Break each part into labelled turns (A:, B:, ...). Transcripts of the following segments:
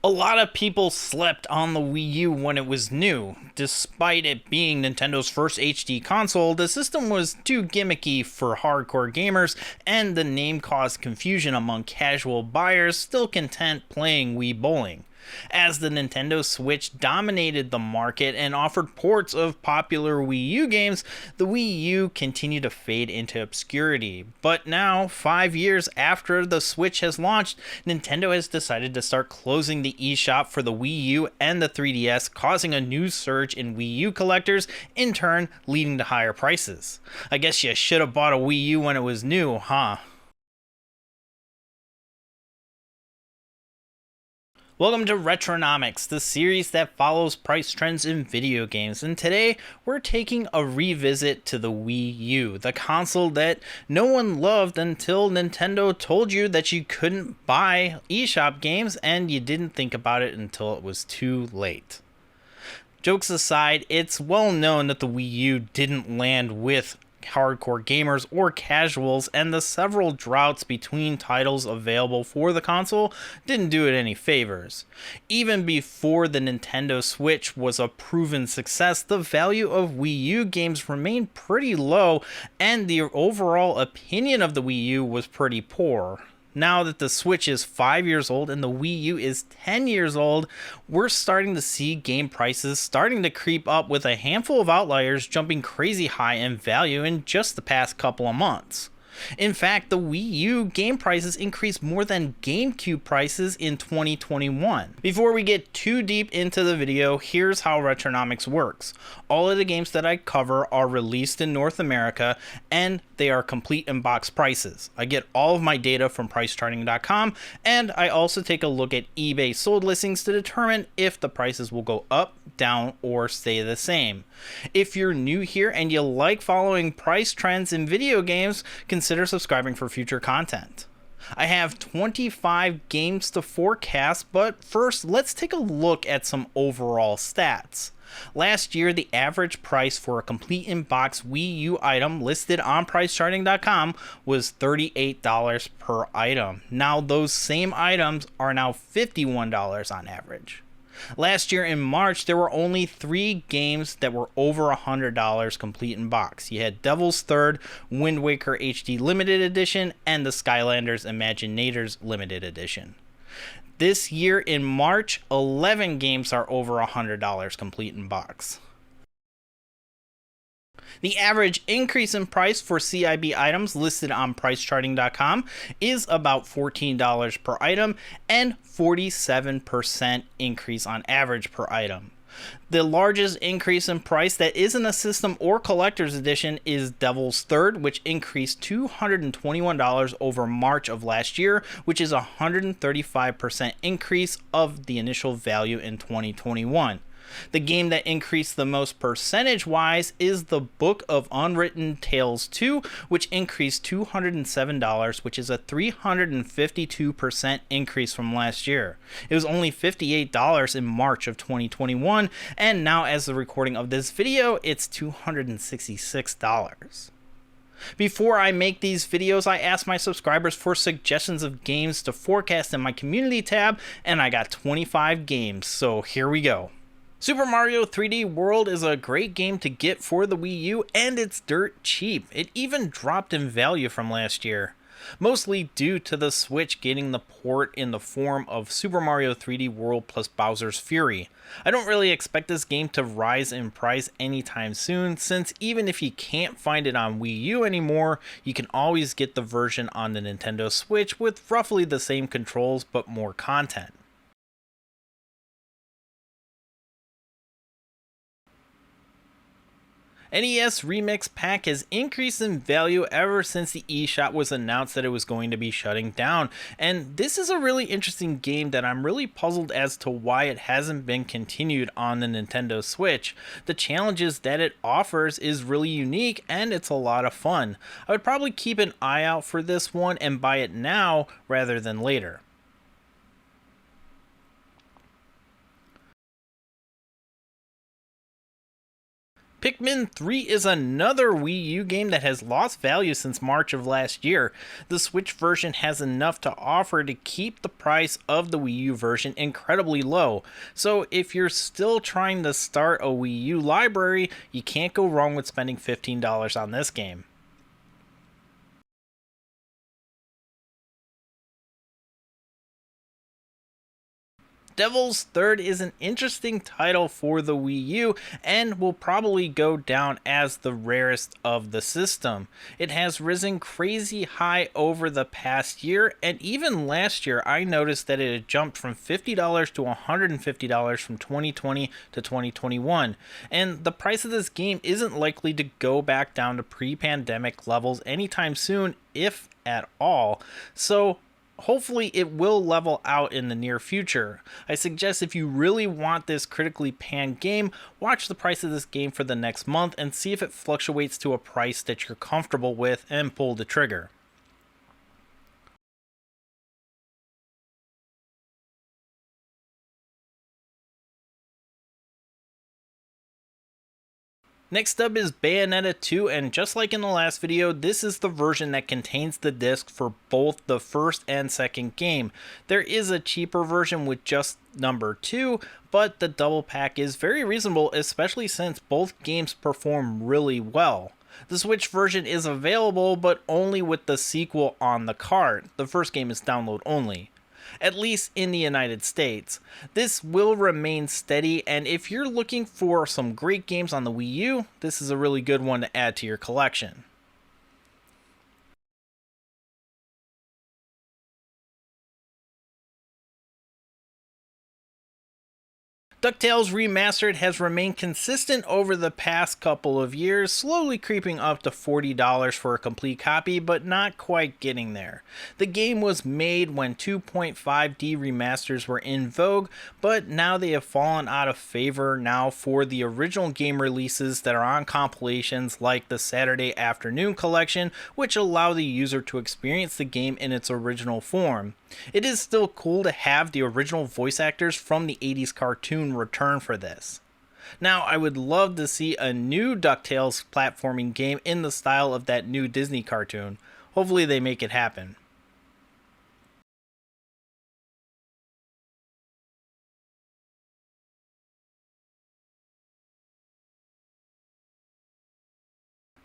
A: A lot of people slept on the Wii U when it was new. Despite it being Nintendo's first HD console, the system was too gimmicky for hardcore gamers, and the name caused confusion among casual buyers still content playing Wii bowling. As the Nintendo Switch dominated the market and offered ports of popular Wii U games, the Wii U continued to fade into obscurity. But now, 5 years after the Switch has launched, Nintendo has decided to start closing the eShop for the Wii U and the 3DS, causing a new surge in Wii U collectors, in turn leading to higher prices. I guess you should have bought a Wii U when it was new, huh? Welcome to Retronomics, the series that follows price trends in video games, and today we're taking a revisit to the Wii U, the console that no one loved until Nintendo told you that you couldn't buy eShop games and you didn't think about it until it was too late. Jokes aside, it's well known that the Wii U didn't land with hardcore gamers or casuals, and the several droughts between titles available for the console didn't do it any favors. Even before the Nintendo Switch was a proven success, the value of Wii U games remained pretty low, and the overall opinion of the Wii U was pretty poor. Now that the Switch is 5 years old and the Wii U is 10 years old, we're starting to see game prices starting to creep up, with a handful of outliers jumping crazy high in value in just the past couple of months. In fact, the Wii U game prices increased more than GameCube prices in 2021. Before we get too deep into the video, here's how Retronomics works. All of the games that I cover are released in North America, and they are complete in-box prices. I get all of my data from PriceCharting.com, and I also take a look at eBay sold listings to determine if the prices will go up, down, or stay the same. If you're new here and you like following price trends in video games, consider subscribing for future content. I have 25 games to forecast, but first let's take a look at some overall stats. Last year, the average price for a complete in-box Wii U item listed on PriceCharting.com was $38 per item. Now those same items are now $51 on average. Last year in March, there were only 3 games that were over $100 complete in box. You had Devil's Third, Wind Waker HD Limited Edition, and the Skylanders Imaginators Limited Edition. This year in March, 11 games are over $100 complete in box. The average increase in price for CIB items listed on PriceCharting.com is about $14 per item, and 47% increase on average per item. The largest increase in price that isn't a system or collector's edition is Devil's Third, which increased $221 over March of last year, which is a 135% increase of the initial value in 2021. The game that increased the most percentage-wise is the Book of Unwritten Tales 2, which increased $207, which is a 352% increase from last year. It was only $58 in March of 2021, and now as the recording of this video, it's $266. Before I make these videos, I ask my subscribers for suggestions of games to forecast in my community tab, and I got 25 games, so here we go. Super Mario 3D World is a great game to get for the Wii U, and it's dirt cheap. It even dropped in value from last year, mostly due to the Switch getting the port in the form of Super Mario 3D World plus Bowser's Fury. I don't really expect this game to rise in price anytime soon, since even if you can't find it on Wii U anymore, you can always get the version on the Nintendo Switch with roughly the same controls but more content. NES Remix Pack has increased in value ever since the eShop was announced that it was going to be shutting down, and this is a really interesting game that I'm really puzzled as to why it hasn't been continued on the Nintendo Switch. The challenges that it offers is really unique, and it's a lot of fun. I would probably keep an eye out for this one and buy it now rather than later. Pikmin 3 is another Wii U game that has lost value since March of last year. The Switch version has enough to offer to keep the price of the Wii U version incredibly low. So if you're still trying to start a Wii U library, you can't go wrong with spending $15 on this game. Devil's Third is an interesting title for the Wii U and will probably go down as the rarest of the system. It has risen crazy high over the past year, and even last year I noticed that it had jumped from $50 to $150 from 2020 to 2021, and the price of this game isn't likely to go back down to pre-pandemic levels anytime soon, if at all. So hopefully it will level out in the near future. I suggest if you really want this critically panned game, watch the price of this game for the next month and see if it fluctuates to a price that you're comfortable with and pull the trigger. Next up is Bayonetta 2, and just like in the last video, this is the version that contains the disc for both the first and second game. There is a cheaper version with just number 2, but the double pack is very reasonable, especially since both games perform really well. The Switch version is available, but only with the sequel on the cart. The first game is download only, at least in the United States. This will remain steady, and if you're looking for some great games on the Wii U, this is a really good one to add to your collection. Ducktales Remastered has remained consistent over the past couple of years, slowly creeping up to $40 for a complete copy, but not quite getting there. The game was made when 2.5D remasters were in vogue, but now they have fallen out of favor now for the original game releases that are on compilations like the Saturday Afternoon Collection, which allow the user to experience the game in its original form. It is still cool to have the original voice actors from the 80s cartoon return for this. Now, I would love to see a new DuckTales platforming game in the style of that new Disney cartoon. Hopefully they make it happen.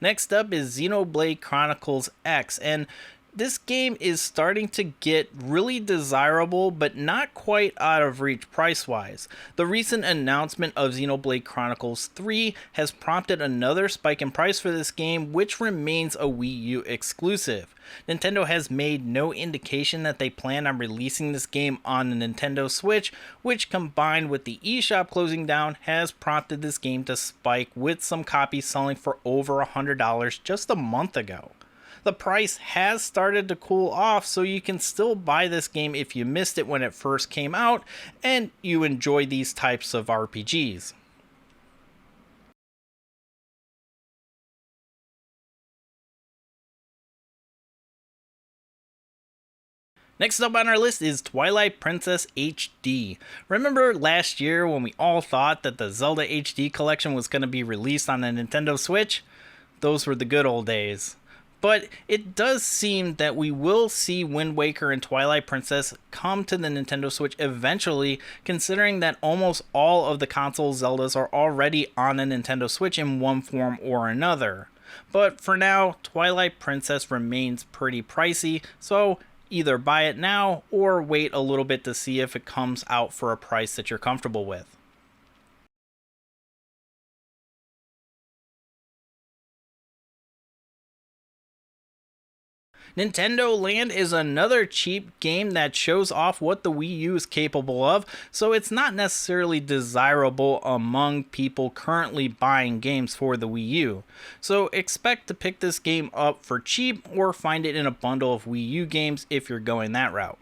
A: Next up is Xenoblade Chronicles X, and this game is starting to get really desirable, but not quite out of reach price-wise. The recent announcement of Xenoblade Chronicles 3 has prompted another spike in price for this game, which remains a Wii U exclusive. Nintendo has made no indication that they plan on releasing this game on the Nintendo Switch, which combined with the eShop closing down has prompted this game to spike, with some copies selling for over $100 just a month ago. The price has started to cool off, so you can still buy this game if you missed it when it first came out and you enjoy these types of RPGs. Next up on our list is Twilight Princess HD. Remember last year when we all thought that the Zelda HD collection was going to be released on the Nintendo Switch? Those were the good old days. But it does seem that we will see Wind Waker and Twilight Princess come to the Nintendo Switch eventually, considering that almost all of the console Zeldas are already on the Nintendo Switch in one form or another. But for now, Twilight Princess remains pretty pricey, so either buy it now or wait a little bit to see if it comes out for a price that you're comfortable with. Nintendo Land is another cheap game that shows off what the Wii U is capable of, so it's not necessarily desirable among people currently buying games for the Wii U. So expect to pick this game up for cheap or find it in a bundle of Wii U games if you're going that route.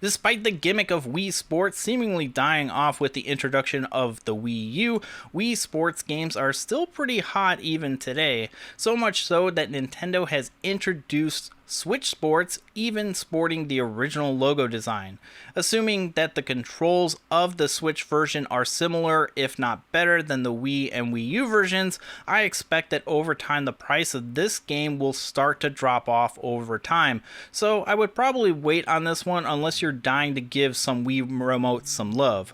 A: Despite the gimmick of Wii Sports seemingly dying off with the introduction of the Wii U, Wii Sports games are still pretty hot even today, so much so that Nintendo has introduced Switch Sports even sporting the original logo design. Assuming that the controls of the Switch version are similar, if not better, than the Wii and Wii U versions, I expect that over time the price of this game will start to drop off over time. So I would probably wait on this one unless you're dying to give some Wii remotes some love.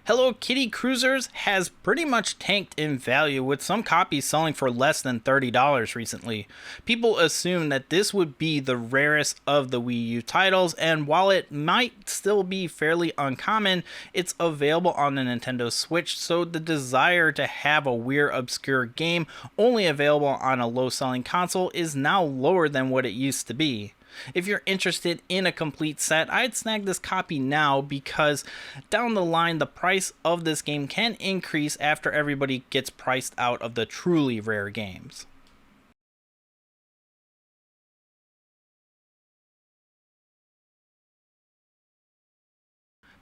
A: Hello Kitty Cruisers has pretty much tanked in value, with some copies selling for less than $30 recently. People assume that this would be the rarest of the Wii U titles, and while it might still be fairly uncommon, it's available on the Nintendo Switch, so the desire to have a weird obscure game only available on a low-selling console is now lower than what it used to be. If you're interested in a complete set, I'd snag this copy now, because down the line the price of this game can increase after everybody gets priced out of the truly rare games.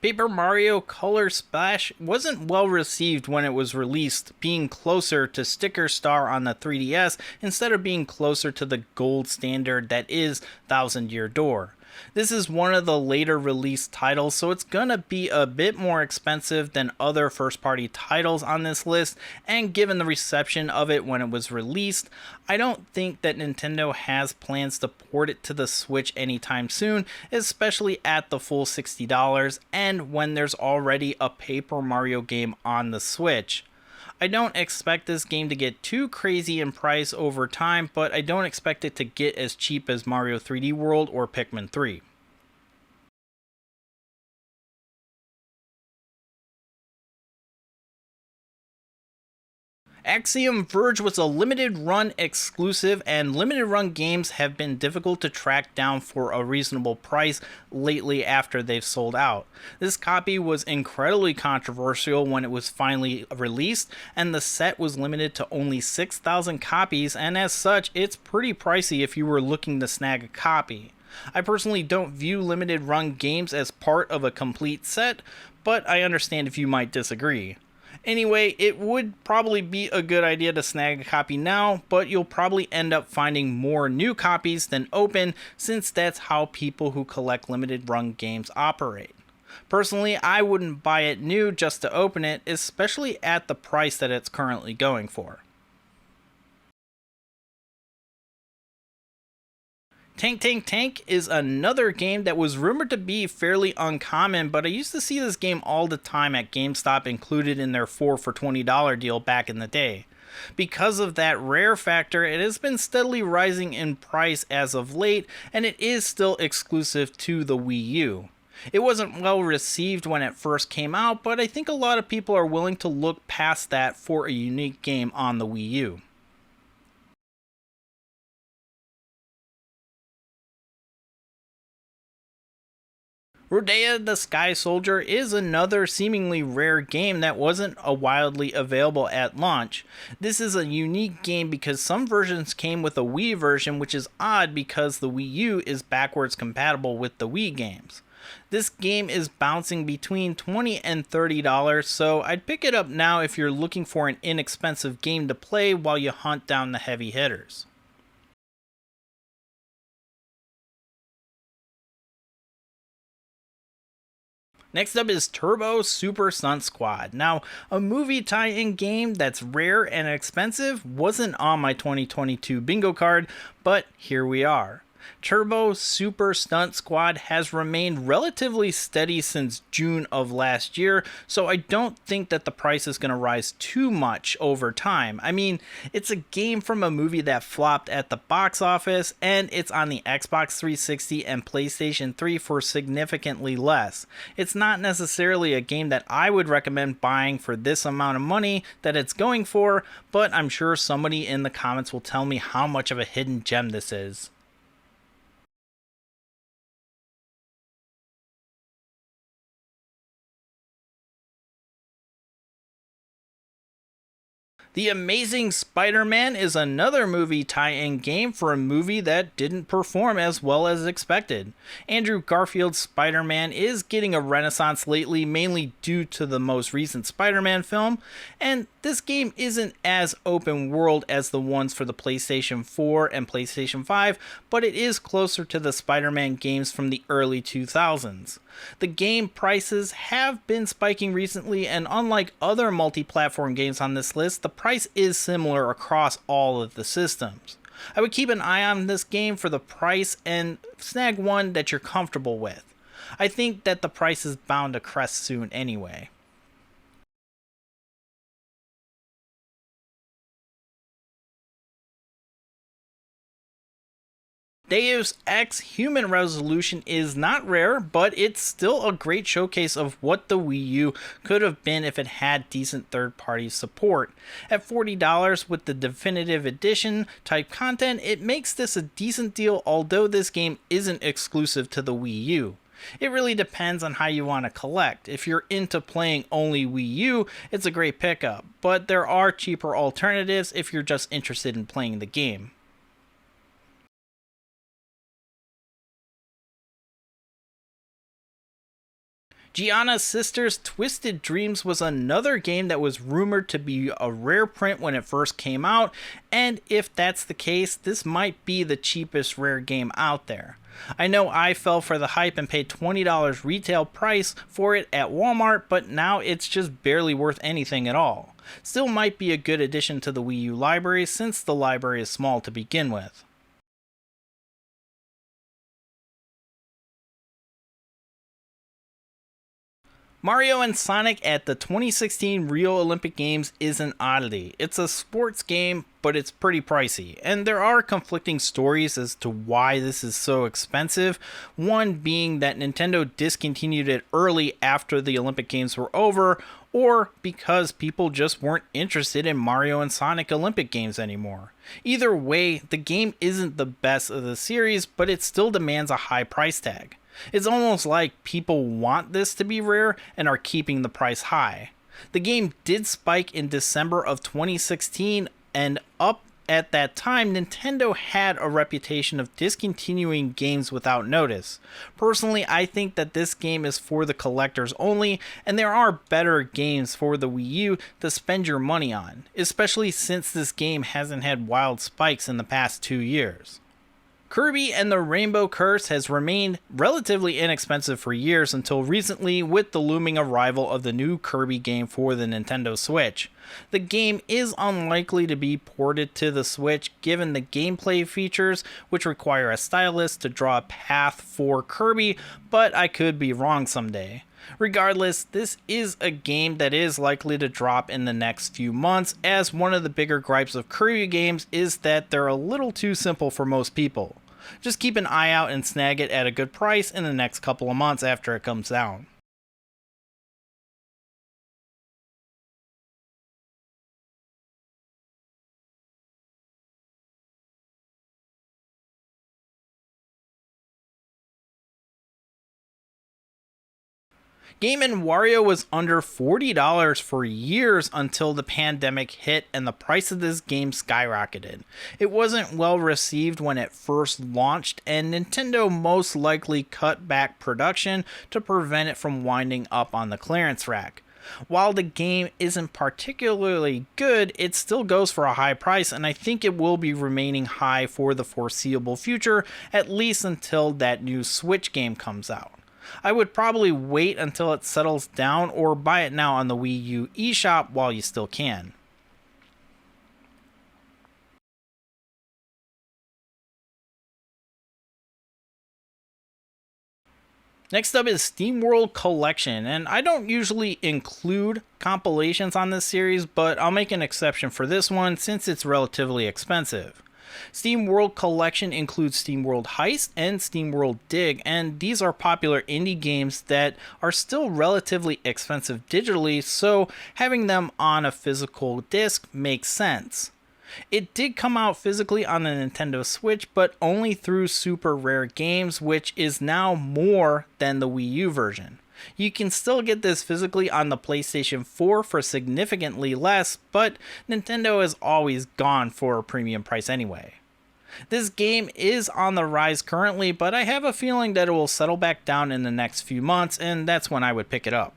A: Paper Mario Color Splash wasn't well received when it was released, being closer to Sticker Star on the 3DS instead of being closer to the gold standard that is Thousand Year Door. This is one of the later released titles, so it's gonna be a bit more expensive than other first party titles on this list, and given the reception of it when it was released, I don't think that Nintendo has plans to port it to the Switch anytime soon, especially at the full $60 and when there's already a Paper Mario game on the Switch. I don't expect this game to get too crazy in price over time, but I don't expect it to get as cheap as Mario 3D World or Pikmin 3. Axiom Verge was a limited run exclusive, and limited run games have been difficult to track down for a reasonable price lately after they've sold out. This copy was incredibly controversial when it was finally released, and the set was limited to only 6,000 copies, and as such, it's pretty pricey if you were looking to snag a copy. I personally don't view limited run games as part of a complete set, but I understand if you might disagree. Anyway, it would probably be a good idea to snag a copy now, but you'll probably end up finding more new copies than open, since that's how people who collect limited run games operate. Personally, I wouldn't buy it new just to open it, especially at the price that it's currently going for. Tank Tank Tank is another game that was rumored to be fairly uncommon, but I used to see this game all the time at GameStop included in their 4 for $20 deal back in the day. Because of that rare factor, it has been steadily rising in price as of late, and it is still exclusive to the Wii U. It wasn't well received when it first came out, but I think a lot of people are willing to look past that for a unique game on the Wii U. Rodeo the Sky Soldier is another seemingly rare game that wasn't wildly available at launch. This is a unique game because some versions came with a Wii version, which is odd because the Wii U is backwards compatible with the Wii games. This game is bouncing between $20 and $30, so I'd pick it up now if you're looking for an inexpensive game to play while you hunt down the heavy hitters. Next up is Turbo Super Stunt Squad. Now, a movie tie-in game that's rare and expensive wasn't on my 2022 bingo card, but here we are. Turbo Super Stunt Squad has remained relatively steady since June of last year, so I don't think that the price is going to rise too much over time. I mean, it's a game from a movie that flopped at the box office, and it's on the Xbox 360 and PlayStation 3 for significantly less. It's not necessarily a game that I would recommend buying for this amount of money that it's going for, but I'm sure somebody in the comments will tell me how much of a hidden gem this is. The Amazing Spider-Man is another movie tie-in game for a movie that didn't perform as well as expected. Andrew Garfield's Spider-Man is getting a renaissance lately, mainly due to the most recent Spider-Man film, and this game isn't as open world as the ones for the PlayStation 4 and PlayStation 5, but it is closer to the Spider-Man games from the early 2000s. The game prices have been spiking recently, and unlike other multi-platform games on this list, the price is similar across all of the systems. I would keep an eye on this game for the price and snag one that you're comfortable with. I think that the price is bound to crest soon anyway. Deus Ex Human Resolution is not rare, but it's still a great showcase of what the Wii U could have been if it had decent third-party support. At $40 with the definitive edition type content, it makes this a decent deal, although this game isn't exclusive to the Wii U. It really depends on how you want to collect. If you're into playing only Wii U, it's a great pickup, but there are cheaper alternatives if you're just interested in playing the game. Gianna's Sister's Twisted Dreams was another game that was rumored to be a rare print when it first came out, and if that's the case, this might be the cheapest rare game out there. I know I fell for the hype and paid $20 retail price for it at Walmart, but now it's just barely worth anything at all. Still might be a good addition to the Wii U library since the library is small to begin with. Mario and Sonic at the 2016 Rio Olympic Games is an oddity. It's a sports game, but it's pretty pricey, and there are conflicting stories as to why this is so expensive. One being that Nintendo discontinued it early after the Olympic Games were over, or because people just weren't interested in Mario and Sonic Olympic Games anymore. Either way, the game isn't the best of the series, but it still demands a high price tag. It's almost like people want this to be rare and are keeping the price high. The game did spike in December of 2016, and up at that time, Nintendo had a reputation of discontinuing games without notice. Personally, I think that this game is for the collectors only, and there are better games for the Wii U to spend your money on, especially since this game hasn't had wild spikes in the past 2 years. Kirby and the Rainbow Curse has remained relatively inexpensive for years until recently with the looming arrival of the new Kirby game for the Nintendo Switch. The game is unlikely to be ported to the Switch given the gameplay features, which require a stylus to draw a path for Kirby, but I could be wrong someday. Regardless, this is a game that is likely to drop in the next few months, as one of the bigger gripes of Kirby games is that they're a little too simple for most people. Just keep an eye out and snag it at a good price in the next couple of months after it comes down. Game & Wario was under $40 for years until the pandemic hit and the price of this game skyrocketed. It wasn't well received when it first launched, and Nintendo most likely cut back production to prevent it from winding up on the clearance rack. While the game isn't particularly good, it still goes for a high price, and I think it will be remaining high for the foreseeable future, at least until that new Switch game comes out. I would probably wait until it settles down or buy it now on the Wii U eShop while you still can. Next up is SteamWorld Collection, and I don't usually include compilations on this series, but I'll make an exception for this one since it's relatively expensive. SteamWorld Collection includes SteamWorld Heist and SteamWorld Dig, and these are popular indie games that are still relatively expensive digitally, so having them on a physical disc makes sense. It did come out physically on the Nintendo Switch, but only through super rare games, which is now more than the Wii U version. You can still get this physically on the PlayStation 4 for significantly less, but Nintendo has always gone for a premium price anyway. This game is on the rise currently, but I have a feeling that it will settle back down in the next few months, and that's when I would pick it up.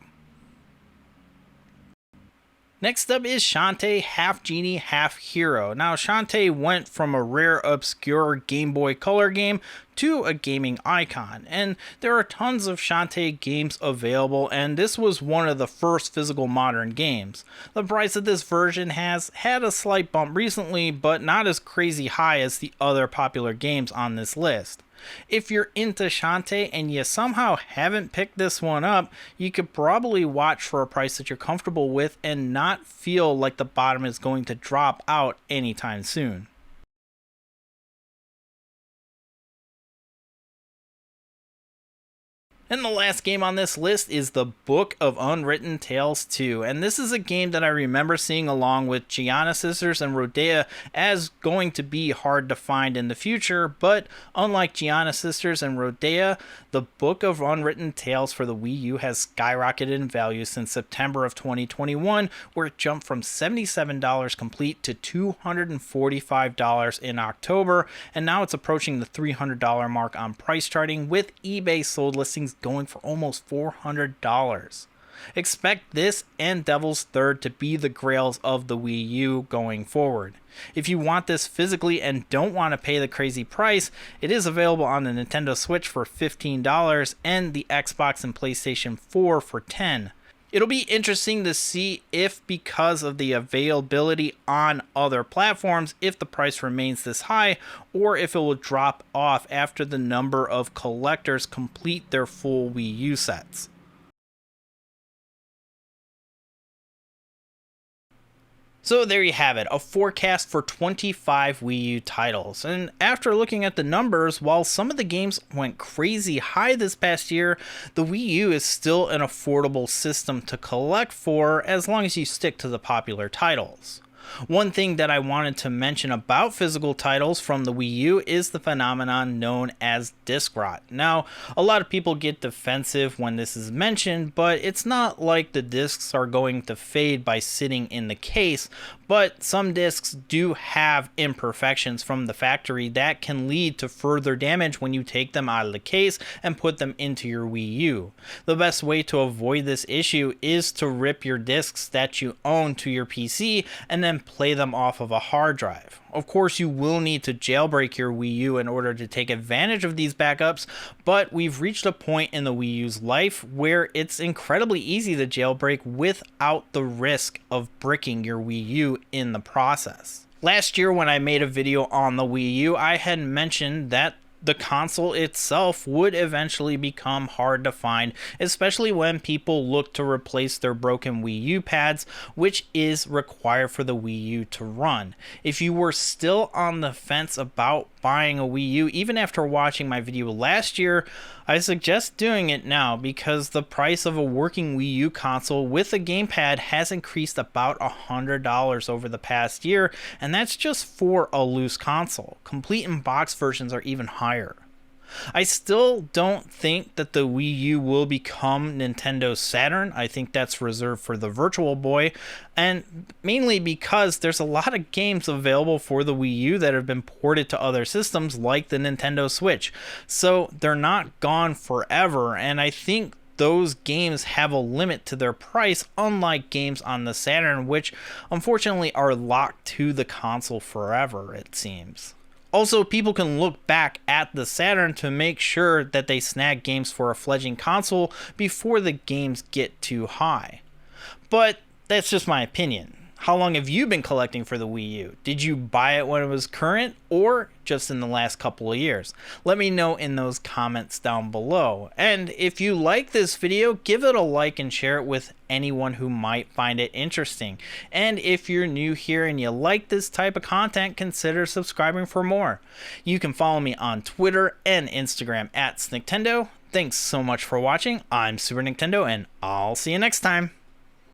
A: Next up is Shantae, half genie, half hero. Now, Shantae went from a rare, obscure Game Boy Color game to a gaming icon, and there are tons of Shantae games available, and this was one of the first physical modern games. The price of this version has had a slight bump recently, but not as crazy high as the other popular games on this list. If you're into Shantae and you somehow haven't picked this one up, you could probably watch for a price that you're comfortable with and not feel like the bottom is going to drop out anytime soon. And the last game on this list is the Book of Unwritten Tales 2, and this is a game that I remember seeing along with Gianna Sisters and Rodeo as going to be hard to find in the future, but unlike Gianna Sisters and Rodeo, the Book of Unwritten Tales for the Wii U has skyrocketed in value since September of 2021, where it jumped from $77 complete to $245 in October, and now it's approaching the $300 mark on price charting, with eBay sold listings going for almost $400. Expect this and Devil's Third to be the grails of the Wii U going forward. If you want this physically and don't want to pay the crazy price, it is available on the Nintendo Switch for $15 and the Xbox and PlayStation 4 for $10. It'll be interesting to see if, because of the availability on other platforms, if the price remains this high or if it will drop off after the number of collectors complete their full Wii U sets. So there you have it, a forecast for 25 Wii U titles. And after looking at the numbers, while some of the games went crazy high this past year, the Wii U is still an affordable system to collect for as long as you stick to the popular titles. One thing that I wanted to mention about physical titles from the Wii U is the phenomenon known as disc rot. Now, a lot of people get defensive when this is mentioned, but it's not like the discs are going to fade by sitting in the case, but some discs do have imperfections from the factory that can lead to further damage when you take them out of the case and put them into your Wii U. The best way to avoid this issue is to rip your discs that you own to your PC and then play them off of a hard drive. Of course, you will need to jailbreak your Wii U in order to take advantage of these backups, but we've reached a point in the Wii U's life where it's incredibly easy to jailbreak without the risk of bricking your Wii U in the process. Last year when I made a video on the Wii U, I had mentioned that the console itself would eventually become hard to find, especially when people look to replace their broken Wii U pads, which is required for the Wii U to run. If you were still on the fence about buying a Wii U, even after watching my video last year, I suggest doing it now because the price of a working Wii U console with a gamepad has increased about $100 over the past year, and that's just for a loose console. Complete and box versions are even higher. I still don't think that the Wii U will become Nintendo's Saturn. I think that's reserved for the Virtual Boy, and mainly because there's a lot of games available for the Wii U that have been ported to other systems like the Nintendo Switch. So they're not gone forever, and I think those games have a limit to their price, unlike games on the Saturn, which unfortunately are locked to the console forever, it seems. Also, people can look back at the Saturn to make sure that they snag games for a fledgling console before the games get too high. But that's just my opinion. How long have you been collecting for the Wii U? Did you buy it when it was current or just in the last couple of years? Let me know in those comments down below. And if you like this video, give it a like and share it with anyone who might find it interesting. And if you're new here and you like this type of content, consider subscribing for more. You can follow me on Twitter and Instagram at Snicktendo. Thanks so much for watching. I'm Super Nicktendo, and I'll see you next time.